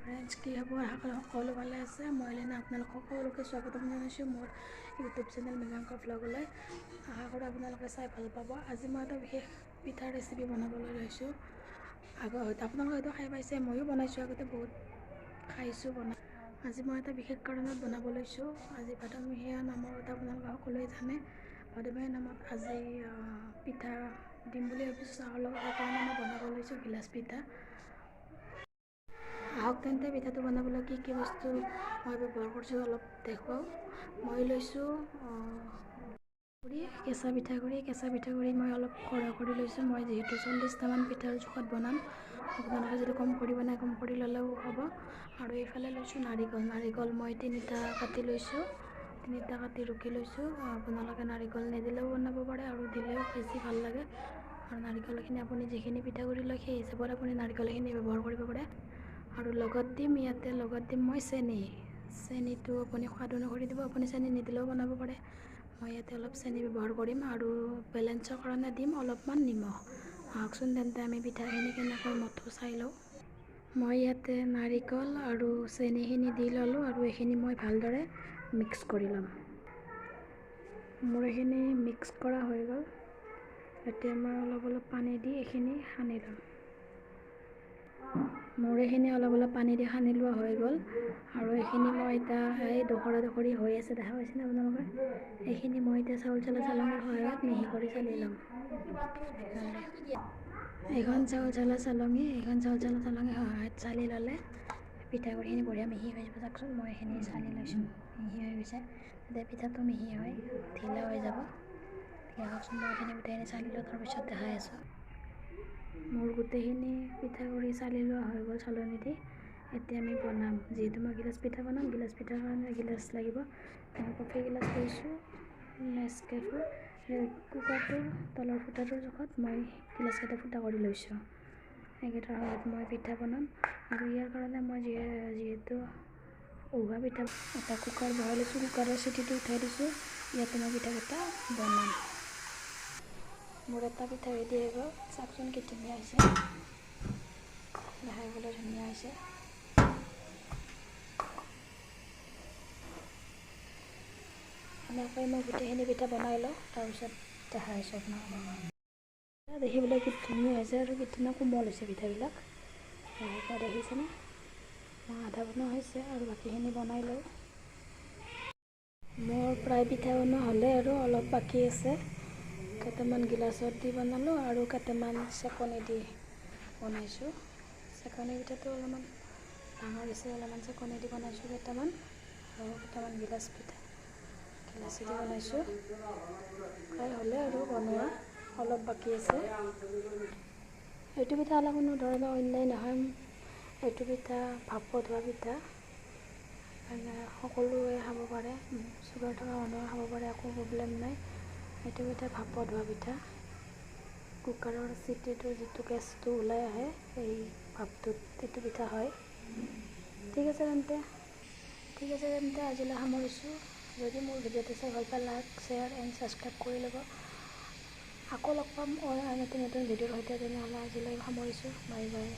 Friends, কি হ'ব আশা কৰোঁ সকলো ভালে আছে। মই এলিনা আপোনালোক সকলোকে স্বাগতম জনাইছোঁ মোৰ ইউটিউব চেনেল মৃগাংক ভ্লগলৈ। আশা কৰোঁ আপোনালোকে চাই ভাল পাব। আজি মই এটা বিশেষ পিঠাৰ ৰেচিপি বনাবলৈ লৈছোঁ। হয়তো আপোনালোকে হয়তো খাই পাইছে, ময়ো বনাইছোঁ আগতে, বহুত খাইছোঁ বনাই। আজি মই এটা বিশেষ কাৰণত বনাব লৈছোঁ। আজি ভাদমহীয়া নামৰ কথা আপোনালোকে সকলোৱে জানে। ভাদমহীয়া নামত আজি পিঠা দিম বুলি ভাবিছোঁ চাহৰ লগত, সেইকাৰণে মই বনাব লৈছোঁ গিলাচ পিঠা। আহক তেন্তে পিঠাটো বনাবলৈ কি কি বস্তু মই ব্যৱহাৰ কৰিছোঁ অলপ দেখুৱাওঁ। মই লৈছোঁ কেঁচা পিঠাগুড়ি মই অলপ সৰহ কৰি লৈছোঁ। মই যিহেতু 40টামান পিঠাৰ জোখত বনাম, আপোনালোকে যদি কম কৰি বনাই কম কৰি ল'লেও হ'ব। আৰু এইফালে লৈছোঁ নাৰিকল মই 3টা কাটি লৈছোঁ, 3টা কাটি ৰুকি লৈছোঁ। আপোনালোকে নাৰিকল নিদিলেও বনাব পাৰে আৰু দিলেও বেছি ভাল লাগে। আৰু নাৰিকলখিনি আপুনি যিখিনি পিঠাগুড়ি লয় সেই হিচাপত আপুনি নাৰিকলখিনি ব্যৱহাৰ কৰিব পাৰে। আৰু লগত দিম মই চেনিটো আপুনি সোৱাদ অনুসৰি দিব, আপুনি চেনি নিদিলেও বনাব পাৰে। মই ইয়াতে অলপ চেনি ব্যৱহাৰ কৰিম আৰু বেলেঞ্চৰ কাৰণে দিম অলপমান নিমখ। আহকচোন তেন্তে আমি পিঠাখিনি কেনেকৈ মঠো চাই লওঁ। মই ইয়াতে নাৰিকল আৰু চেনিখিনি দি ল'লোঁ আৰু এইখিনি মই ভালদৰে মিক্স কৰি ল'ম। মোৰ এইখিনি মিক্স কৰা হৈ গ'ল। এতিয়া মই অলপ পানী দি এইখিনি সানি ল'ম। মোৰ এইখিনি অলপ পানী দি সানি লোৱা হৈ গ'ল। আৰু এইখিনি মই এতিয়া এই ডোখৰি হৈ আছে, দেখা পাইছেনে আপোনালোকে? এইখিনি মই এতিয়া চাউল চলা চালনীৰ সহায়ত মিহি কৰি চালি ল'ম। এইখন চাউল চলা চালনীৰ সহায়ত চালি ল'লে পিঠাগুড়িখিনি বঢ়িয়া মিহি হৈ যাব। চাওকচোন মই এইখিনি চালি লৈছোঁ, মিহি হৈ গৈছে। তেতিয়া পিঠাটো মিহি হয় ঢিলা হৈ যাব। আহকচোন মই এইখিনি গোটেইখিনি চালি লওঁ, তাৰপিছত দেখাই আছোঁ। মোৰ গোটেইখিনি পিঠাগুড়ি চালি লোৱা হৈ গ'ল চালনী দি। এতিয়া আমি বনাম। যিহেতু মই গিলাচ পিঠা বনাম, গিলাচ পিঠাৰ কাৰণে গিলাচ লাগিব। মই কফি গিলাচ লৈছোঁ, নেচকেফৰ। কুকাৰটোৰ তলৰ ফুটাটোৰ জোখত মই গিলাচকেইটা ফুটা কৰি লৈছোঁ। সেইকেইটাৰ সহায়ত মই পিঠা বনাম। আৰু ইয়াৰ কাৰণে মই যিহেতু উহোৱা পিঠা এটা কুকাৰ বহাই লৈছোঁ, কুকাৰৰ চিটিটো উঠাই দিছোঁ। ইয়াতে মই পিঠাকেইটা বনাম। মোৰ এটা পিঠা ৰেডি হৈ গ'ল। চাওকচোন কি ধুনীয়া হৈছে, দেখাবলৈ ধুনীয়া হৈছে। এনেকৈ মই গোটেইখিনি পিঠা বনাই লওঁ, তাৰপিছত দেখাই আছোঁ আপোনাক। দেখিবলৈ কি ধুনীয়া হৈছে আৰু কি ধুনীয়া কোমল হৈছে পিঠাবিলাক। দেখিছেনে? মই আধা বনোৱা হৈছে আৰু বাকীখিনি বনাই লওঁ। মোৰ প্ৰায় পিঠা বনোৱা হ'লে আৰু অলপ বাকী আছে। কেইটামান গিলাচত দি বনালোঁ আৰু কেইটামান চেকনি দি বনাইছোঁ। চেকনি পিঠাটো অলপমান ডাঙৰ হৈছে, অলপমান চেকনি দি বনাইছোঁ কেইটামান। আৰু কেইটামান গিলাচে দি বনাইছোঁ। প্ৰায় হ'লে আৰু বনোৱা অলপ বাকী আছে। এইটো পিঠা অলপ কোনো ধৰণৰ অন্যায় নহয়। এইটো পিঠা ভাপত হোৱা পিঠা, সকলোৱে খাব পাৰে। চুগাৰ থকা মানুহে খাব পাৰে, একো প্ৰব্লেম নাই। এইটো পিঠা ভাপত হোৱা পিঠা। কুকাৰৰ চিটিটো যিটো গেছটো ওলাই আহে সেই ভাপটোত এইটো পিঠা হয়। ঠিক আছে তেন্তে আজিলৈ সামৰিছোঁ। যদি মোৰ ভিডিঅ'টো চাই ভাল পায় লাইক, শ্বেয়াৰ এণ্ড ছাবস্ক্ৰাইব কৰি ল'ব। আকৌ লগ পাম নতুন ভিডিঅ'ৰ সৈতে। তেনেহ'লে আজিলৈ সামৰিছোঁ। Bye bye.